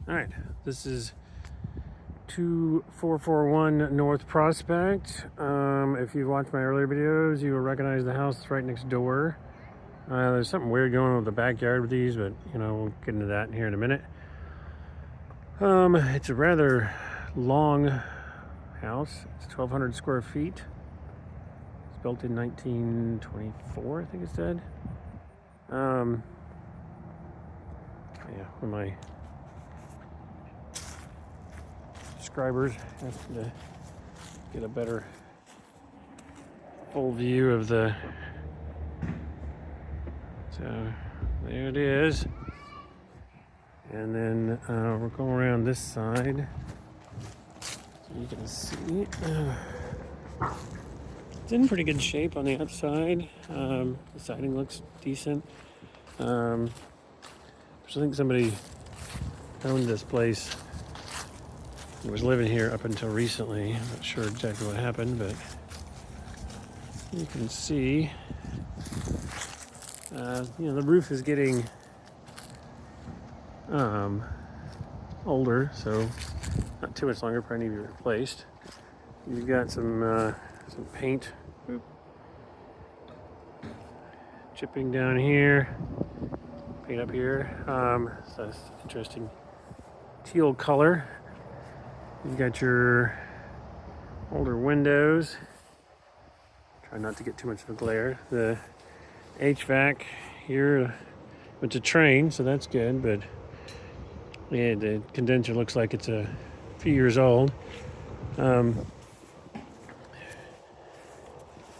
All right, this is 2441 North Prospect. If you've watched my earlier videos, you will recognize the house right next door. There's something weird going on with the backyard with these, but we'll get into that here in a minute. It's a rather long house. It's 1,200 square feet. It's built in 1924, I think it said. Yeah, when my subscribers asked me to get a better full view of the. So there it is. And then we're going around this side. So you can see it's in pretty good shape on the outside. The siding looks decent. So I think somebody owned this place and was living here up until recently. I'm not sure exactly what happened, but you can see the roof is getting older, so not too much longer, probably need to be replaced. You've got some paint chipping down here, paint up here. So that's interesting teal color. You've got your older windows. Try not to get too much of a glare. The HVAC here, it's a train, so that's good, but yeah, the condenser looks like it's a few years old.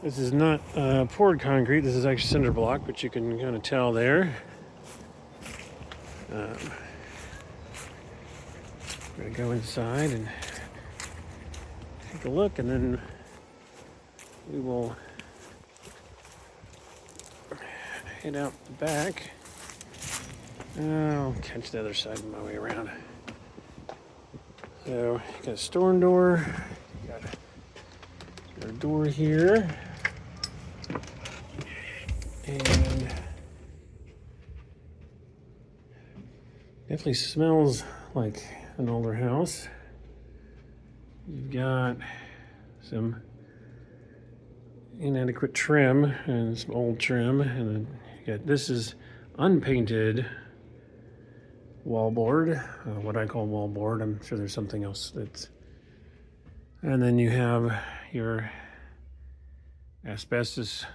This is not poured concrete. This is actually cinder block, but you can kind of tell there. We're gonna go inside and take a look, and then we will head out the back. I'll catch the other side on my way around. So, you got a storm door. You got a door here. And definitely smells like an older house. You've got some inadequate trim and some old trim, and then you got, this is unpainted wallboard, what I call wallboard. I'm sure there's something else that's. And then you have your asbestos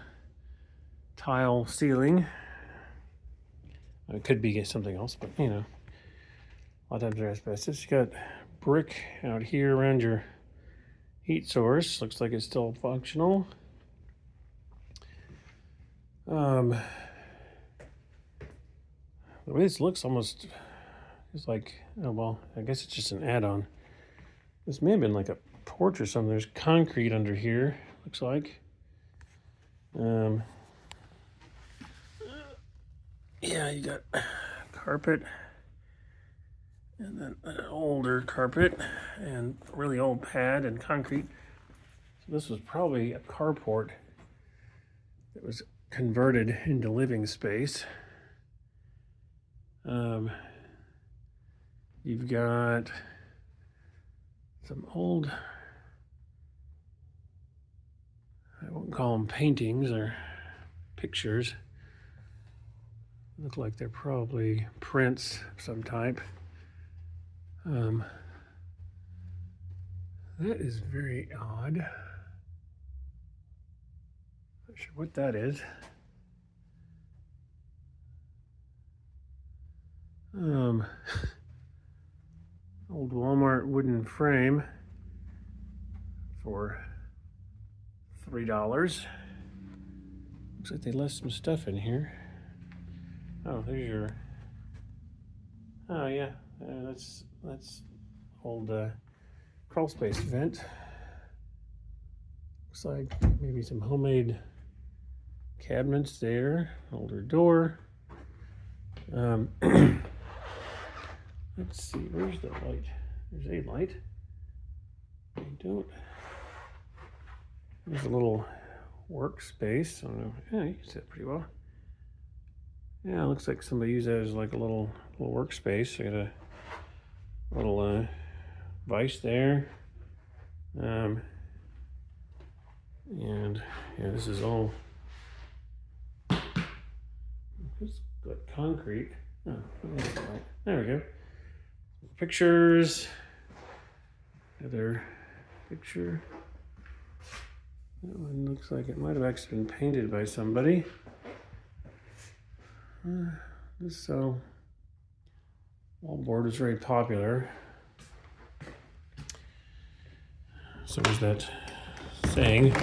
tile ceiling. It could be something else, but a lot of times they're asbestos. You got brick out here around your heat source. Looks like it's still functional. The way this looks almost is like, oh well, I guess it's just an add-on. This may have been like a porch or something. There's concrete under here, looks like. Yeah, you got carpet, and then an older carpet, and really old pad and concrete. So this was probably a carport that was converted into living space. You've got some old, I won't call them paintings or pictures. Look like they're probably prints of some type. That is very odd. Not sure what that is. Old Walmart wooden frame for $3. Looks like they left some stuff in here. Oh, there's your. Oh yeah, that's old crawl space vent. Looks like maybe some homemade cabinets there. Older door. Let's see, where's the light? There's a light. I don't. There's a little workspace. I don't know. Yeah, you can see it pretty well. Yeah, it looks like somebody used that as like a little workspace. I got a little vise there. And yeah, this is all it's like concrete. Oh, there we go. Pictures. Another picture. That one looks like it might have actually been painted by somebody. This wallboard is very popular. So was that saying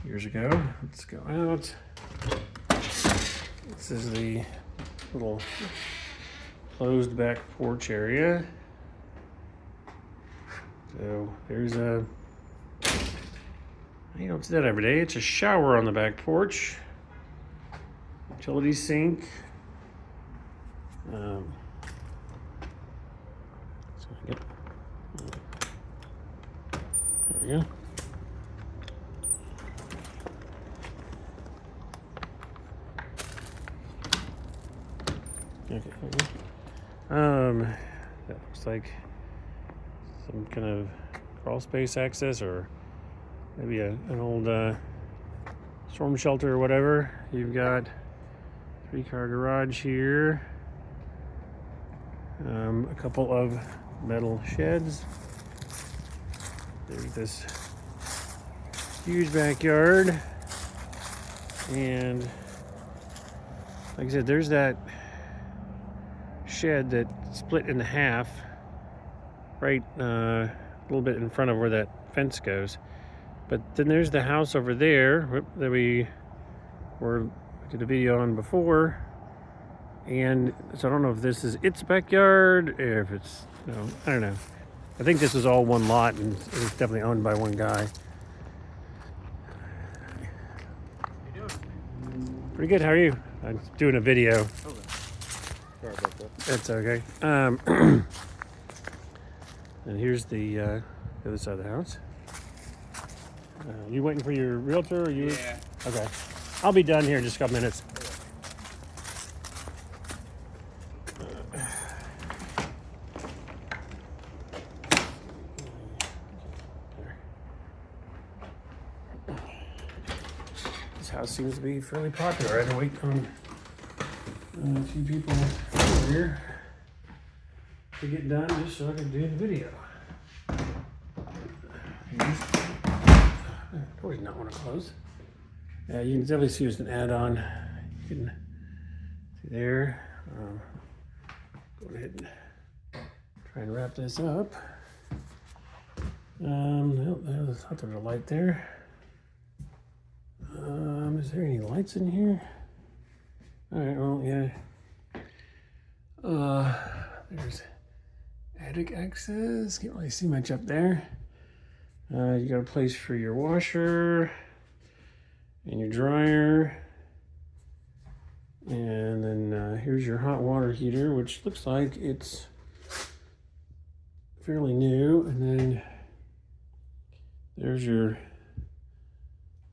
years ago. Let's go out. This is the little closed back porch area. So there's you don't see that every day. It's a shower on the back porch. Utility sink. There we go. Okay. That looks like some kind of crawl space access, or maybe an old storm shelter or whatever. You've got 3-car garage here. A couple of metal sheds. There's this huge backyard, and like I said, there's that shed that split in half right a little bit in front of where that fence goes. But then there's the house over there that we did a video on before, and so I don't know if this is its backyard or if it's, I don't know. I think this is all one lot, and it's definitely owned by one guy. How you doing? Pretty good. How are you? I'm doing a video. Okay. Sorry about that. That's okay. And here's the other side of the house. You waiting for your realtor, or you? Yeah. Okay. I'll be done here in just a couple minutes. This house seems to be fairly popular. I had to wait on a few people over here to get done just so I could do the video. Doors do not want to close. Yeah, you can definitely see there's an add-on. You can see there. Go ahead and try and wrap this up. I thought there was a light there. Is there any lights in here? All right, well, yeah. There's attic access. Can't really see much up there. You got a place for your washer and your dryer. And then here's your hot water heater, which looks like it's fairly new. And then there's your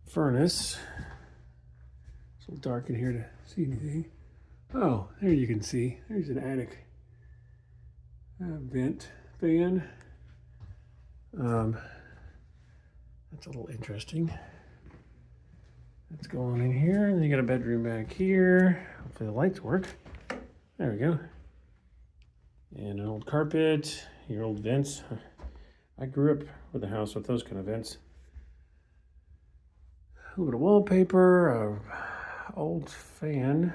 furnace. It's a little dark in here to see anything. Oh, there you can see. There's an attic vent fan. That's a little interesting. Let's go on in here, and then you got a bedroom back here. Hopefully the lights work. There we go. And an old carpet, your old vents. I grew up with a house with those kind of vents. A little bit of wallpaper, old fan.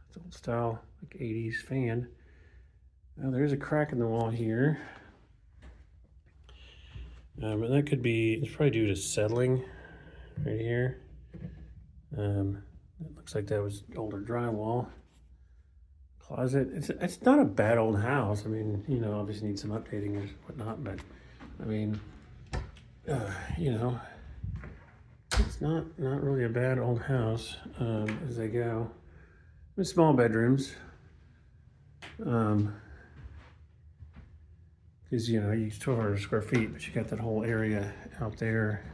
It's old style, like 80s fan. Now there's a crack in the wall here. And that could be, it's probably due to settling right here. It looks like that was older drywall. Closet, it's not a bad old house. I mean, obviously needs some updating or whatnot, but I mean, it's not really a bad old house as they go. With small bedrooms. Because you use 1,200 square feet, but you got that whole area out there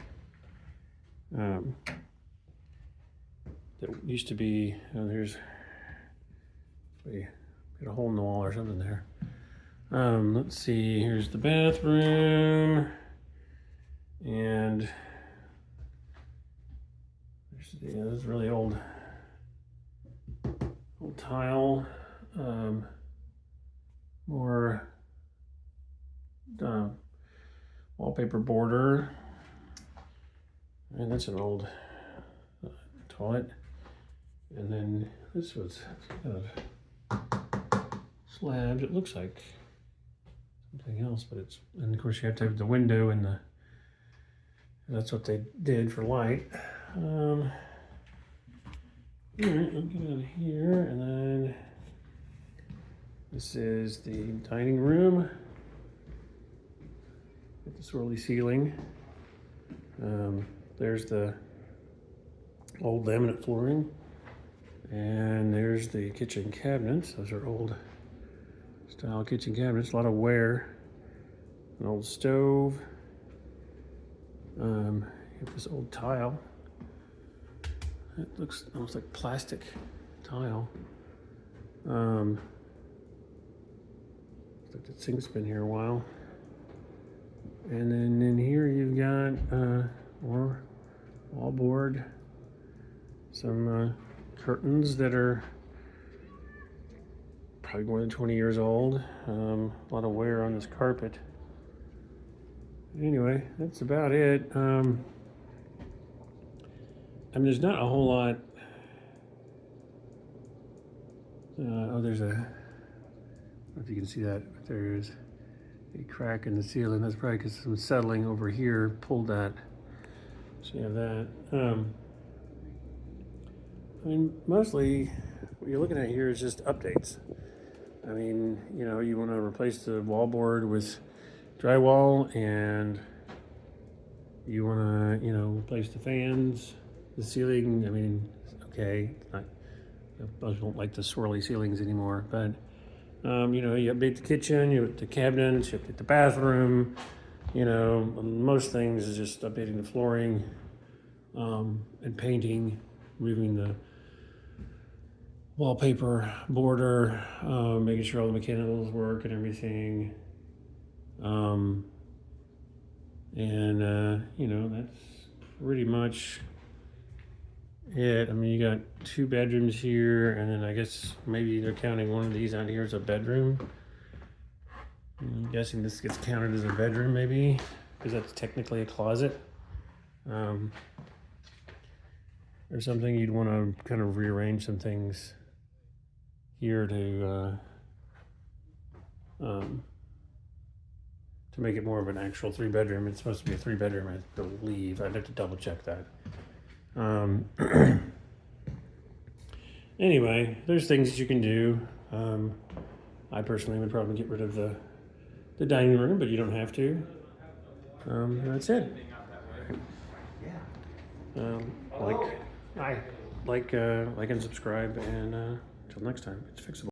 that used to be. There's we got a hole in the wall or something there. Let's see, here's the bathroom. And this is really old tile. More wallpaper border. And that's an old toilet. And then this was kind of slabs. It looks like something else, but it's, and of course you have to have the window and the, that's what they did for light. All right, I'll get out of here, and then this is the dining room with the swirly ceiling. There's the old laminate flooring, and there's the kitchen cabinets. Those are old style kitchen cabinets, a lot of wear. An old stove. You have this old tile. It looks almost like plastic tile. Looks like the sink's been here a while. And then in here you've got more wallboard, some curtains that are probably more than 20 years old. A lot of wear on this carpet. Anyway, that's about it. I mean, there's not a whole lot. Oh, there's a, I don't know if you can see that, but there is a crack in the ceiling. That's probably because some settling over here pulled that. So you have that. I mean, mostly what you're looking at here is just updates. I mean, you know, you want to replace the wallboard with drywall, and you want to, you know, replace the fans, the ceiling. I mean, okay, most don't like the swirly ceilings anymore, but you know, you update the kitchen, you update the cabinets, you update the bathroom. You know, most things is just updating the flooring and painting, moving the wallpaper border, making sure all the mechanicals work and everything. You know, that's pretty much it. I mean, you got 2 bedrooms here, and then I guess maybe they're counting one of these out here as a bedroom. I'm guessing this gets counted as a bedroom, maybe, because that's technically a closet. Or something. You'd want to kind of rearrange some things here to make it more of an actual 3-bedroom. It's supposed to be a 3-bedroom, I believe. I'd have to double check that. Anyway, there's things that you can do. I personally would probably get rid of the dining room, but you don't have to. That's it. Like and subscribe, and until next time, it's fixable.